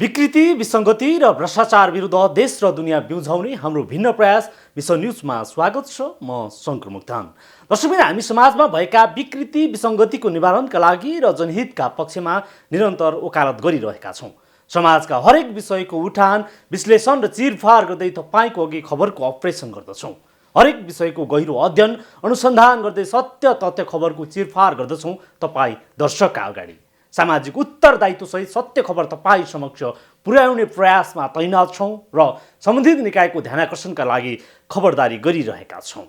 विकृति, विसङ्गति र भ्रष्टाचार विरुद्ध देश र दुनियाँ बिउझाउने हाम्रो भिन्न प्रयास विश्व न्युजमा स्वागत छ। म शङ्कर मुक्तान। दर्शकबिन, हामी समाजमा भएका विकृति विसङ्गतिको निवारणका लागि र जनहितका पक्षमा निरन्तर वकालत गरिरहेका छौँ। समाजका हरेक विषयको उठान, विश्लेषण र चिरफार गर्दै तपाईँको अघि खबरको अपरेसन गर्दछौँ। हरेक विषयको गहिरो अध्ययन अनुसन्धान गर्दै सत्य तथ्य खबरको चिरफार गर्दछौँ तपाईँ दर्शकका अगाडि। सामाजिक उत्तरदायित्वसहित सत्य खबर तपाईँ समक्ष पुर्याउने प्रयासमा तैनात छौँ र सम्बन्धित निकायको ध्यानाकर्षणका लागि खबरदारी गरिरहेका छौँ।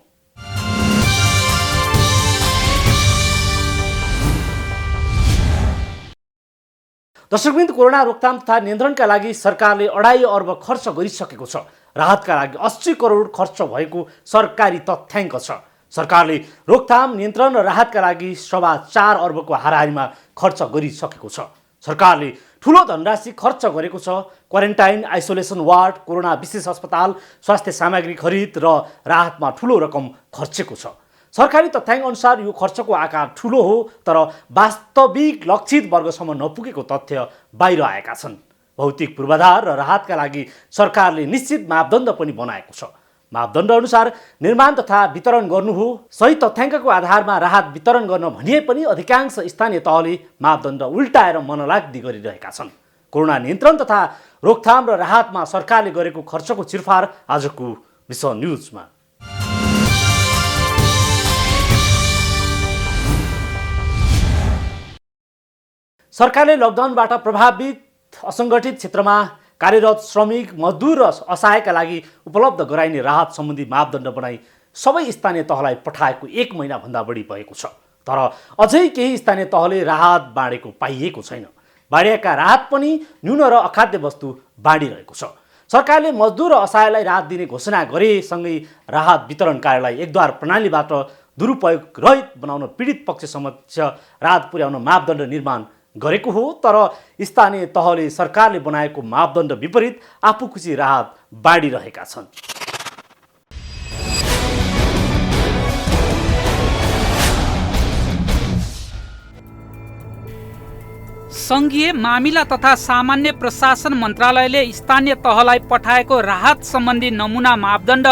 दर्शकबिन्द, कोरोना रोकथाम तथा नियन्त्रणका लागि सरकारले 2.5 अर्ब खर्च गरिसकेको छ। राहतका लागि 80 करोड खर्च भएको सरकारी तथ्याङ्क छ। सरकारले रोकथाम, नियन्त्रण र राहतका लागि 4.25 अर्बको हाराहारीमा खर्च गरिसकेको छ। सरकारले ठुलो धनराशि खर्च गरेको छ। क्वारेन्टाइन, आइसोलेसन वार्ड, कोरोना विशेष अस्पताल, स्वास्थ्य सामग्री खरिद र राहतमा ठुलो रकम खर्चेको छ। सरकारी तथ्याङ्क अनुसार यो खर्चको आकार ठुलो हो, तर वास्तविक लक्षित वर्गसम्म नपुगेको तथ्य बाहिर आएका छन्। भौतिक पूर्वाधार र राहतका लागि सरकारले निश्चित मापदण्ड पनि बनाएको छ। मापदण्ड अनुसार निर्माण तथा वितरण गर्नु हो। सही तथ्याङ्कको आधारमा राहत वितरण गर्न भनिए पनि अधिकांश स्थानीय तहले मापदण्ड उल्टाएर मनलाग्दी गरिरहेका छन्। कोरोना नियन्त्रण तथा रोकथाम र राहतमा सरकारले गरेको खर्चको चिरफार आजको विश्व न्युजमा। सरकारले लकडाउनबाट प्रभावित असङ्गठित क्षेत्रमा कार्यरत श्रमिक, मजदुर र असहायका लागि उपलब्ध गराइने राहत सम्बन्धी मापदण्ड बनाई सबै स्थानीय तहलाई पठाएको 1 महिनाभन्दा बढी भएको छ। तर अझै केही स्थानीय तहले राहत बाँडेको पाइएको छैन। बाँडिएका राहत पनि न्यून र अखाद्य वस्तु बाँडिरहेको छ। सरकारले मजदुर र असहायलाई राहत दिने घोषणा गरेसँगै राहत वितरण कार्यलाई एकद्वार प्रणालीबाट दुरुपयोग रहित बनाउन पीडित पक्ष समक्ष राहत पुर्याउन मापदण्ड निर्माण गरेको हो। तर स्थानीय तहले सरकारले बनाएको मापदण्ड विपरीत आफू खुसी राहत बाँडिरहेका छन्। सङ्घीय मामिला तथा सामान्य प्रशासन मन्त्रालयले स्थानीय तहलाई पठाएको राहत सम्बन्धी नमुना मापदण्ड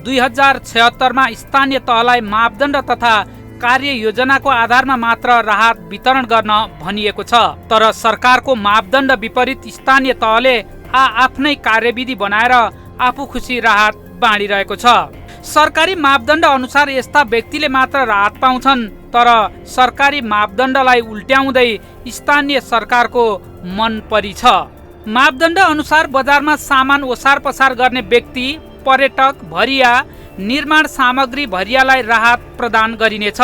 2076 मा स्थानीय तहलाई मापदण्ड तथा कार्य योजनाको आधारमा मात्र राहत वितरण गर्न भनिएको छ। तर सरकारको मापदण्ड विपरीत स्थानीय तहले आफ्नै कार्यविधि बनाएर आफू खुसी राहत बाँडिरहेको छ। सरकारी मापदण्ड अनुसार यस्ता व्यक्तिले मात्र राहत पाउँछन्, तर सरकारी मापदण्डलाई उल्ट्याउँदै स्थानीय सरकारको मन परी छ। मापदण्ड अनुसार बजारमा सामान ओसार पसार गर्ने व्यक्ति, पर्यटक, भरिया, निर्माण सामग्री भरियालाई राहत प्रदान गरिनेछ।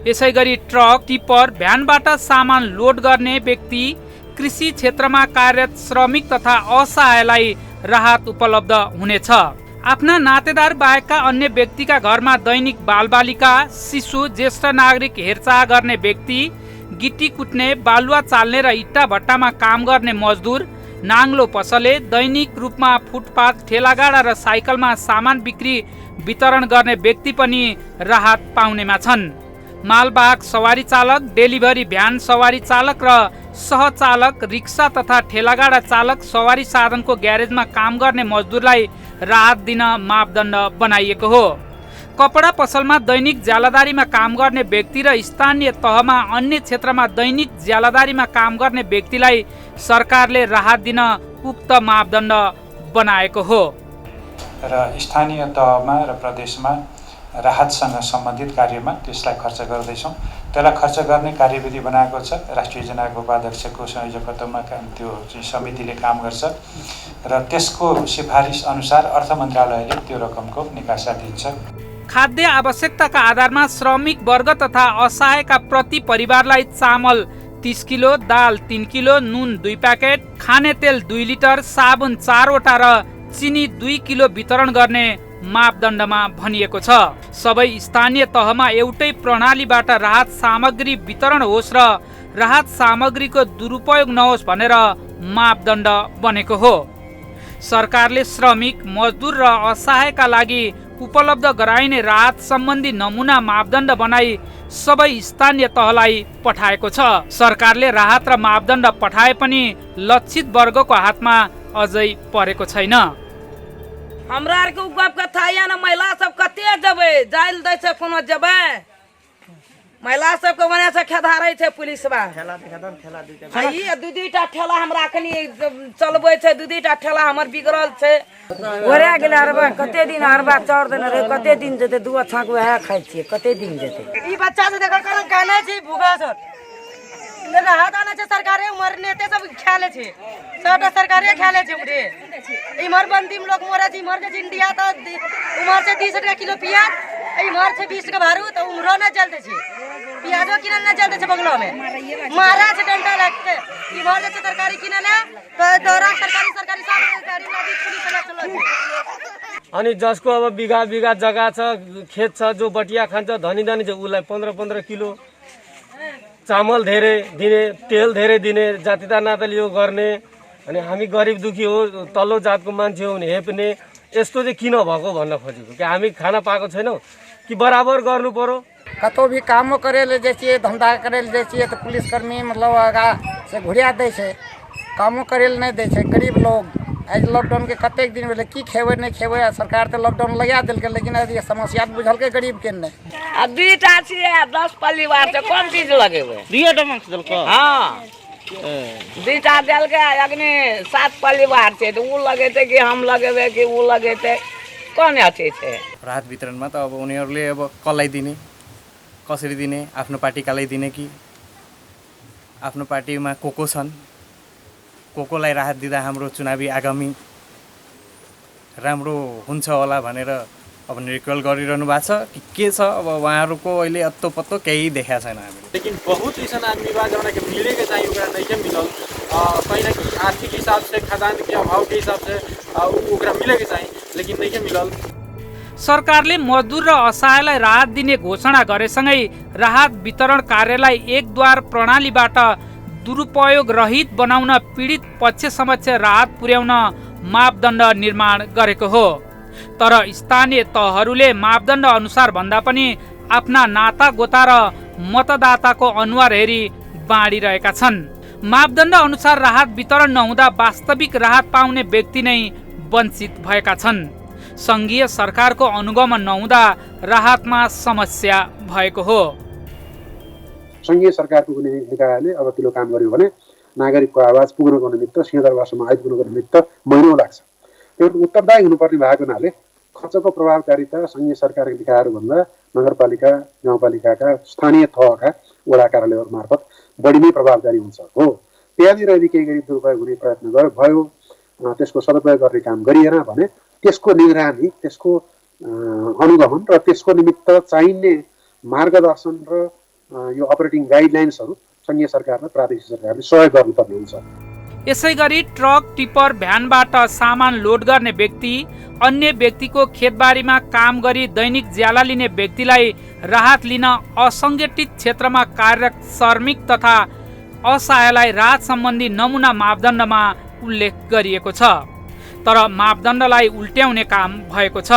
यसैगरी ट्रक, टिप्पर, भ्यानबाट सामान लोड गर्ने व्यक्ति, कृषि क्षेत्रमा कार्यरत श्रमिक तथा असहायलाई राहत उपलब्ध हुनेछ। आफ्ना नातेदार बाहेकका अन्य व्यक्तिका घरमा दैनिक बालबालिका, शिशु, ज्येष्ठ नागरिक हेरचाह गर्ने व्यक्ति, गिटी कुट्ने, बालुवा चाल्ने र इट्टा भट्टामा काम गर्ने मजदुर, नाङ्लो पसले, दैनिक रूपमा फुटपाथ, ठेलागाडा र साइकलमा सामान बिक्री वितरण गर्ने व्यक्ति पनि राहत पाउनेमा छन्। मालवाहक सवारी चालक, डेलिभरी भ्यान सवारी चालक र सहचालक, रिक्सा तथा ठेलागाडा चालक, सवारी साधनको ग्यारेजमा काम गर्ने मजदुरलाई राहत दिन मापदण्ड बनाइएको हो। कपडा पसलमा दैनिक ज्यालादारीमा काम गर्ने व्यक्ति र स्थानीय तहमा अन्य क्षेत्रमा दैनिक ज्यालादारीमा काम गर्ने व्यक्तिलाई सरकारले राहत दिन उक्त मापदण्ड बनाएको हो। र स्थानीय तहमा र प्रदेशमा राहतसँग सम्बन्धित कार्यमा त्यसलाई खर्च गर्दैछौँ। त्यसलाई खर्च गर्ने कार्यविधि बनाएको छ। राष्ट्रिय योजनाको उपाध्यक्षको संयोजकत्वमा त्यो समितिले काम गर्छ र त्यसको सिफारिस अनुसार अर्थ मन्त्रालयले त्यो रकमको निकासा दिन्छ। खाद्य आवश्यकताका आधारमा श्रमिक वर्ग तथा असहायका प्रति परिवारलाई चामल 30 किलो, दाल 3 किलो, नुन 2 प्याकेट, खाने तेल 2 लिटर, साबुन 4 वटा र चिनी 2 किलो वितरण गर्ने मापदण्डमा भनिएको छ। सबै स्थानीय तहमा एउटै प्रणालीबाट राहत सामग्री वितरण होस् र राहत सामग्रीको दुरुपयोग नहोस् भनेर मापदण्ड बनेको हो। सरकारले श्रमिक, मजदुर र असहायका लागि उपलब्ध गराइने राहत सम्बन्धी नमुना मापदण्ड बनाई सबै स्थानीय तहलाई पठाएको छ। सरकारले राहत र मापदण्ड पठाए पनि लक्षित वर्गको हातमा अझै परेको छैन। हमरा आर के गप के था या ना महिला सब कते जबे जाइल दै छै कोनो जबे महिला सब के बने से खेधारै छै पुलिस बा ठेला देखा ठेला दुई दुईटा ठेला हमरा कनी चलबै छै दुई दुईटा ठेला हमर बिगड़ल छै ओरे गेला अरबा कते दिन अरबा चार दिन रे कते दिन जेते दुआ छाक वह खाइ छियै कते दिन जेते ई बच्चा से देखा कर गाना छै भुगा सर राहत आना छै सरकारे उमर नेते सब खेले छै सबटा सरकारे खेले छै उरे इमर बंदी में लोग मोरे छै इमर जे इंडिया त उमर से 30 रुपया किलो प्याज इमर से 20 के भारू त उमरो न चलते छै प्याजो किनल न चलते छै बंगलो में मारा छै डंडा लगते इमर जे सरकारी किनल त दौरा सरकारी सब गाड़ी लादी पुलिस चला चलो अनि जसको अब बिघा बिघा जग्गा छ खेत छ जो बटिया खान्छ धनी धनी छ उलाई 15-15 किलो चामल धेरै दिने तेल धेरै दिने जातिता नाताले यो गर्ने अनि हामी गरिब दुखी हो तल्लो जातको मान्छे हो भने हेप्ने यस्तो चाहिँ किन भएको भन्न खोजेको कि हामी खाना पाएको छैनौँ कि बराबर गर्नु पर्यो। कतौ भी कामो करे ले जाइ छियै धंधा करे ले जाइ छियै तो पुलिस कर्मी मतलब आगा से घुरिया दै छै कामो करे ले नहीं दै छै। गरीब लोग आज लॉकडाउन के कतेक दिन भेलै की खेबै नहीं खेबै सरकार तो लॉकडाउन लगा देलकै लेकिन ये समस्या बुझलकै गरीब के नहीं। आ दुईटा छियै 10 परिवार से कोन चीज लगेबै दुईटा मार्क्स देलको हां दुईटा देलकै अग्नि 7 परिवार छै त उ लगेतै कि हम लगेबै कि उ लगेतै कोन अथी छै। राहत वितरणमा त अब उनीहरूले अब कसलाई दिने कसरी दिने आफ्नो पार्टीकालाई दिने कि आफ्नो पार्टीमा को छन् कोलाई राहत दिँदा हाम्रो चुनावी आगामी राम्रो हुन्छ होला भनेर अब निर्कल गरिरहनु भएको छ कि के छ अब उहाँहरूको अहिले अत्तो पत्तो केही देखाएको छैन हामीले। लेकिन बहुत ऐसा आदमी बा जौना के मिले के चाहिए ओकरा नहीं के मिलल कहीं ना कहीं आर्थिक हिसाब से खजान के अभाव के हिसाब से ओकरा मिले के चाहिए लेकिन नहीं के मिलल। सरकारले मजदुर र असहायलाई राहत दिने घोषणा गरेसँगै राहत वितरण कार्यलाई एक द्वार प्रणालीबाट दुरुपयोग रहित बनाउन पीडित पक्ष समक्ष राहत पुर्याउन मापदण्ड निर्माण गरेको हो। तर स्थानीय तहहरूले मापदण्ड अनुसार भन्दा पनि आफ्ना नाता गोता र मतदाताको अनुहार हेरी बाँडिरहेका छन्। मापदण्ड अनुसार राहत वितरण नहुँदा वास्तविक राहत पाउने व्यक्ति नै वञ्चित भएका छन्। संघीय सरकारको अनुगमन नहुँदा राहतमा समस्या भएको हो। संघीय सरकारको कुनै निकायले अब किलो काम गर्यो भने नागरिकको आवाज पुग्नको निमित्त सिंहदरबारसम्म आइपुग्नको निमित्त महिनौँ लाग्छ। त्यो उत्तरदायी हुनुपर्ने भएको हुनाले खर्चको प्रभावकारिता संघीय सरकारका निकायहरूभन्दा नगरपालिका गाउँपालिकाका स्थानीय तहका वडा कार्यालयहरू मार्फत बढी नै प्रभावकारी हुन्छ हो। त्यहाँनिर यदि केही गरी दुरुपयोग हुने प्रयत्न भयो त्यसको सदुपयोग गर्ने काम गरिएन भने त्यसको निगरानी त्यसको अनुगमन र त्यसको निमित्त चाहिने मार्गदर्शन र यो अपरेटिङ गाइडलाइन्सहरू संघीय सरकार र प्रादेशिक सरकारले सहयोग गर्नुपर्ने हुन्छ। यसैगरी ट्रक टिपर भ्यानबाट सामान लोड गर्ने व्यक्ति अन्य व्यक्तिको खेतबारीमा काम गरी दैनिक ज्याला लिने व्यक्तिलाई राहत लिन असङ्गठित क्षेत्रमा कार्यरत श्रमिक तथा असहायलाई राहत सम्बन्धी नमुना मापदण्डमा उल्लेख गरिएको छ। तर मापदण्डलाई उल्ट्याउने काम भएको छ।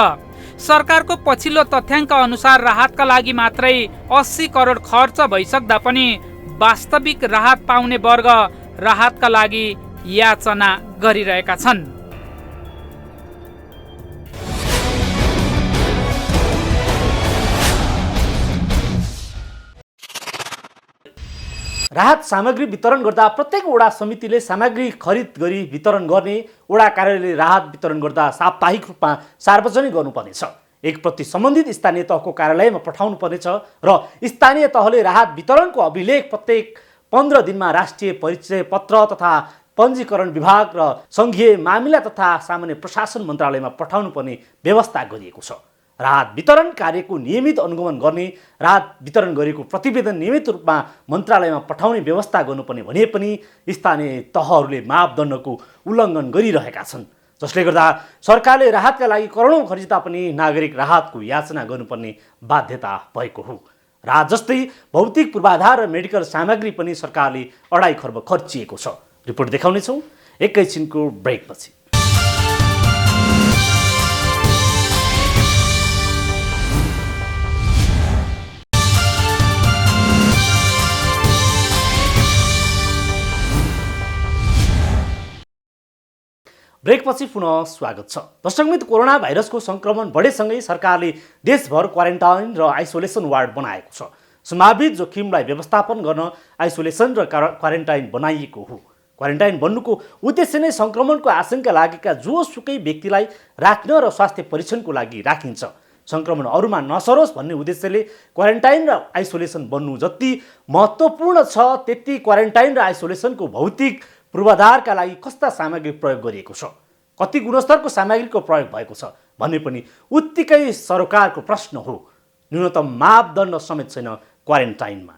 सरकारको पछिल्लो तथ्याङ्क अनुसार राहतका लागि मात्रै 80 करोड खर्च भइसक्दा पनि वास्तविक राहत पाउने वर्ग राहतका लागि याचना गरिरहेका छन्। राहत सामग्री वितरण गर्दा प्रत्येक वडा समितिले सामग्री खरिद गरी वितरण गर्ने, वडा कार्यालयले राहत वितरण गर्दा साप्ताहिक रूपमा सार्वजनिक गर्नुपर्नेछ। एक प्रति सम्बन्धित स्थानीय तहको कार्यालयमा पठाउनु पर्नेछ र स्थानीय तहले राहत वितरणको अभिलेख प्रत्येक 15 दिनमा राष्ट्रिय परिचय पत्र तथा पञ्जीकरण विभाग र संघीय मामिला तथा सामान्य प्रशासन मन्त्रालयमा पठाउनु पर्ने व्यवस्था गरिएको छ। राहत वितरण कार्यको नियमित अनुगमन गर्ने, राहत वितरण गरेको प्रतिवेदन नियमित रूपमा मन्त्रालयमा पठाउने व्यवस्था गर्नुपर्ने भने पनि स्थानीय तहहरूले मापदण्डको उल्लङ्घन गरिरहेका छन्, जसले गर्दा सरकारले राहतका लागि करोडौँ खर्चिँदा पनि नागरिक राहतको याचना गर्नुपर्ने बाध्यता भएको हो। राहत जस्तै भौतिक पूर्वाधार र मेडिकल सामग्री पनि सरकारले 2.5 खर्ब खर्चिएको छ। रिपोर्ट देखाउनेछौँ एकैछिनको ब्रेकपछि। ब्रेकपछि पुनः स्वागत छ। दर्शकमित्र, कोरोना भाइरसको संक्रमण बढेसँगै सरकारले देशभर क्वारेन्टाइन र आइसोलेसन वार्ड बनाएको छ। सम्भावित जोखिमलाई व्यवस्थापन गर्न आइसोलेसन र क्वारेन्टाइन बनाइएको हो। क्वारेन्टाइन बन्नुको उद्देश्य नै संक्रमणको आशंका लागेका जोसुकै व्यक्तिलाई राख्न र स्वास्थ्य परीक्षणको लागि राखिन्छ। संक्रमण अरूमा नसरोस् भन्ने उद्देश्यले क्वारेन्टाइन र आइसोलेसन बन्नु जति महत्त्वपूर्ण छ, त्यति क्वारेन्टाइन र आइसोलेसनको भौतिक पूर्वाधारका लागि कस्ता सामग्री प्रयोग गरिएको छ, कति गुणस्तरको सामग्रीको प्रयोग भएको छ भन्ने पनि उत्तिकै सरोकारको प्रश्न हो। न्यूनतम मापदण्ड समेत छैन क्वारेन्टाइनमा।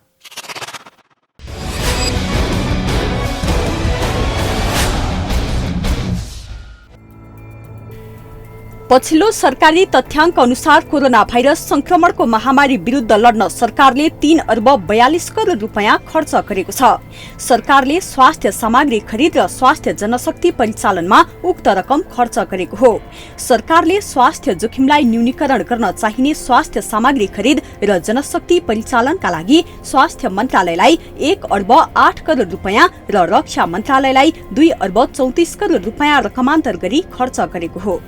पछिल्लो सरकारी तथ्याङ्क अनुसार कोरोना भाइरस संक्रमणको महामारी विरुद्ध लड्न सरकारले 3 अर्ब 42 करोड रुपैयाँ खर्च गरेको छ। सरकारले स्वास्थ्य सामग्री खरिद र स्वास्थ्य जनशक्ति परिचालनमा उक्त रकम खर्च गरेको हो। सरकारले स्वास्थ्य जोखिमलाई न्यूनीकरण गर्न चाहिने स्वास्थ्य सामग्री खरिद र जनशक्ति परिचालनका लागि स्वास्थ्य मन्त्रालयलाई 1 अर्ब 8 करोड रुपैयाँ र रक्षा मन्त्रालयलाई 2 अर्ब 34 करोड रुपैयाँ रकमान्तर गरी खर्च गरेको हो।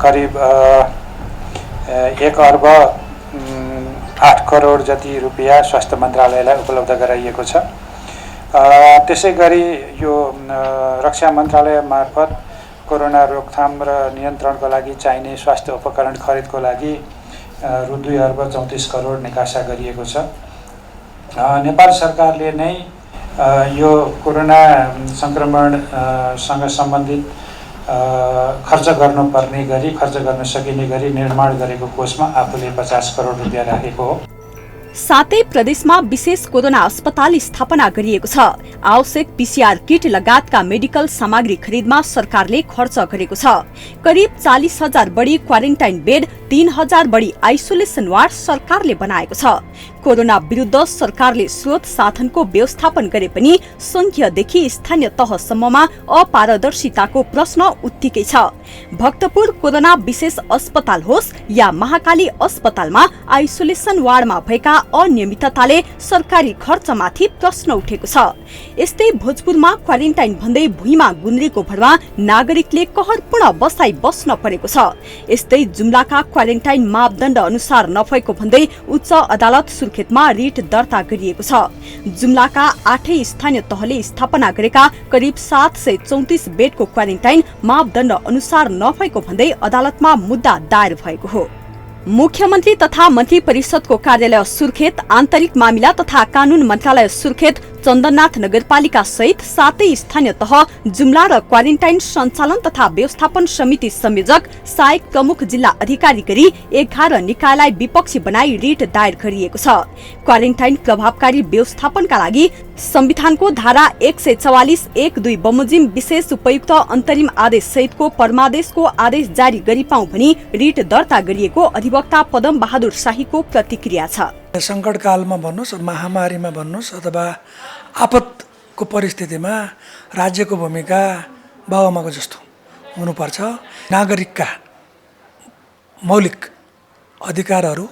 करिब 1 अर्ब 8 करोड जति रुपियाँ स्वास्थ्य मन्त्रालयलाई उपलब्ध गराइएको छ। त्यसै गरी यो रक्षा मन्त्रालय मार्फत कोरोना रोकथाम र नियन्त्रणको लागि चाहिने स्वास्थ्य उपकरण खरिदको लागि रु 2 अर्ब 34 करोड निकासा गरिएको छ। नेपाल सरकारले नै यो कोरोना संक्रमणसँग सम्बन्धित खर्च गर्नुपर्ने गरी, खर्च गर्न सकिने गरी निर्माण गरेको कोषमा आफूले 50 करोड रुपियाँ राखेको हो। साथै प्रदेशमा विशेष कोरोना अस्पताल स्थापना गरिएको छ। आवश्यक पीसीआर किट लगायतका मेडिकल सामग्री खरिदमा सरकारले खर्च गरेको छ। करिब 40,000 बढी क्वारेन्टाइन बेड, 3,000 बढी आइसोलेसन वार्ड सरकारले बनाएको छ। कोरोना विरुद्ध सरकारले स्रोत साधनको व्यवस्थापन गरे पनि संघीयदेखि स्थानीय तहसम्ममा अपारदर्शिताको प्रश्न उत्तिकै छ। भक्तपुर कोरोना विशेष अस्पताल होस् या महाकाली अस्पतालमा आइसोलेसन वार्डमा भएका अनियमितताले सरकारी खर्चमाथि प्रश्न उठेको छ। यस्तै भोजपुरमा क्वारेन्टाइन भन्दै भुइँमा गुन्द्रीको भरमा नागरिकले कहरपूर्ण बसाई बस्न परेको छ। यस्तै जुम्लाका क्वारेन्टाइन मापदण्ड अनुसार नभएको भन्दै उच्च अदालत सुर्खेतमा रिट दर्ता गरिएको छ। जुम्लाका 8 स्थानीय तहले स्थापना गरेका करिब 734 बेडको क्वारेन्टाइन मापदण्ड अनुसार नभएको भन्दै अदालतमा मुद्दा दायर भएको हो। मुख्यमन्त्री तथा मन्त्री परिषदको कार्यालय सुर्खेत, आन्तरिक मामिला तथा कानून मन्त्रालय सुर्खेत, चन्दननाथ नगरपालिका सहित 7 स्थानीय तह जुम्ला र क्वारेन्टाइन सञ्चालन तथा व्यवस्थापन समिति संयोजक सहायक प्रमुख जिल्ला अधिकारी गरी 11 निकायलाई विपक्षी बनाई रिट दायर गरिएको छ। क्वारेन्टाइन प्रभावकारी व्यवस्थापनका लागि संविधानको धारा 144(1)(2) बमोजिम विशेष उपयुक्त अन्तरिम आदेश सहितको परमादेशको आदेश जारी गरिपाउँ भनी रिट दर्ता गरिएको अधिवक्ता पदम बहादुर शाहीको प्रतिक्रिया छ। सङ्कटकालमा भन्नुहोस्, महामारीमा भन्नुहोस् अथवा आपतको परिस्थितिमा राज्यको भूमिका बाबुआमाको जस्तो हुनुपर्छ। नागरिकका मौलिक अधिकारहरू,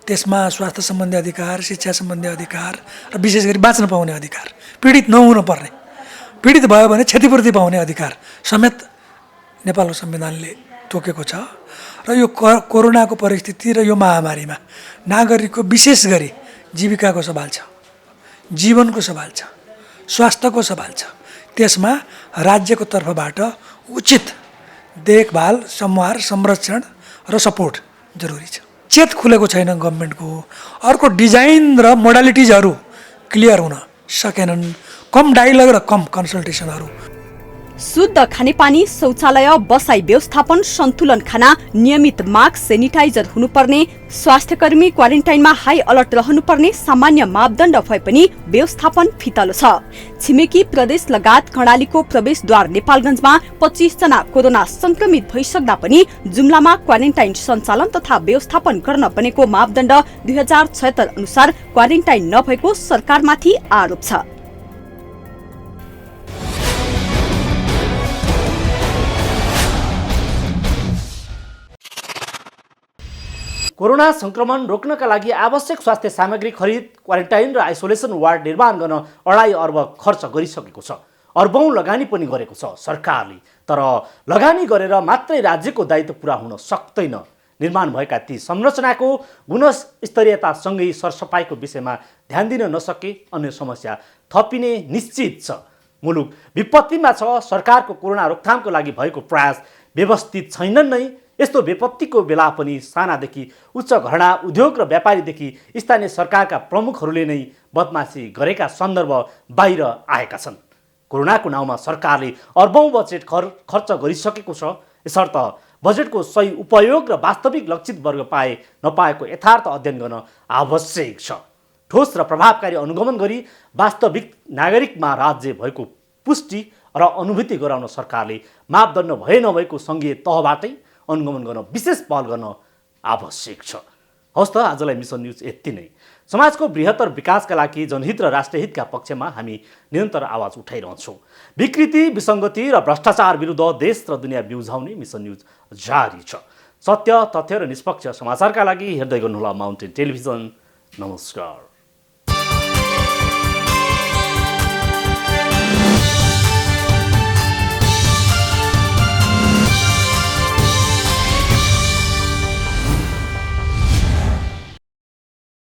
त्यसमा स्वास्थ्य सम्बन्धी अधिकार, शिक्षा सम्बन्धी अधिकार र विशेष गरी बाँच्न पाउने अधिकार, पीडित नहुन पर्ने, पीडित भयो भने क्षतिपूर्ति पाउने अधिकार समेत नेपालको संविधानले तोकेको छ। र यो कोरोनाको परिस्थिति र यो महामारीमा नागरिकको विशेष गरी जीविकाको सवाल छ, जीवनको सवाल छ, स्वास्थ्यको सवाल छ। त्यसमा राज्यको तर्फबाट उचित देखभाल, संहार, संरक्षण र सपोर्ट जरुरी छ। चेत खुलेको छैन गभर्मेन्टको। अर्को डिजाइन र मोडालिटिजहरू क्लियर हुन सकेनन्। कम डायलग र कम कन्सल्टेसनहरू। शुद्ध खानेपानी, शौचालय, बसाई व्यवस्थापन, सन्तुलन खाना, नियमित मास्क, सेनिटाइजर हुनुपर्ने, स्वास्थ्यकर्मी क्वारेन्टाइनमा हाई अलर्ट रहनुपर्ने सामान्य मापदण्ड भए पनि व्यवस्थापन फितलो छ। छिमेकी प्रदेश लगायत कर्णालीको प्रवेशद्वार नेपालगञ्जमा 25 जना कोरोना संक्रमित भइसक्दा पनि जुम्लामा क्वारेन्टाइन सञ्चालन तथा व्यवस्थापन गर्न बनेको मापदण्ड 2076 अनुसार क्वारेन्टाइन नभएको सरकारमाथि आरोप छ। कोरोना संक्रमण रोक्नका लागि आवश्यक स्वास्थ्य सामग्री खरिद, क्वारेन्टाइन र आइसोलेसन वार्ड निर्माण गर्न 2.5 अर्ब खर्च गरिसकेको छ। अर्बौं लगानी पनि गरेको छ सरकारले। तर लगानी गरेर मात्रै राज्यको दायित्व पुरा हुन सक्दैन। निर्माण भएका ती संरचनाको गुणस्तरीयतासँगै सरसफाइको विषयमा ध्यान दिन नसके अन्य समस्या थपिने निश्चित छ। मुलुक विपत्तिमा छ। सरकारको कोरोना रोकथामको लागि भएको प्रयास व्यवस्थित छैनन् नै। यस्तो विपत्तिको बेला पनि सानादेखि उच्च घराना उद्योग र व्यापारीदेखि स्थानीय सरकारका प्रमुखहरूले नै बदमासी गरेका सन्दर्भ बाहिर आएका छन्। कोरोनाको नाउँमा सरकारले अर्बौं बजेट खर्च गरिसकेको छ। यसर्थ बजेटको सही उपयोग र वास्तविक लक्षित वर्ग पाए नपाएको यथार्थ अध्ययन गर्न आवश्यक छ। ठोस र प्रभावकारी अनुगमन गरी वास्तविक नागरिकमा राज्य भएको पुष्टि र अनुभूति गराउन सरकारले मापदण्ड भए नभएको सङ्घीय तहबाटै अनुगमन गर्न विशेष पहल गर्न आवश्यक छ। हवस् त आजलाई मिसन न्युज यति नै। समाजको बृहत्तर विकासका लागि जनहित र राष्ट्रहितका पक्षमा हामी निरन्तर आवाज उठाइरहन्छौँ। विकृति, विसङ्गति र भ्रष्टाचार विरुद्ध देश र दुनियाँ बिउझाउने मिसन न्युज जारी छ। सत्य, तथ्य र निष्पक्ष समाचारका लागि हेर्दै गर्नुहोला माउन्टेन टेलिभिजन। नमस्कार।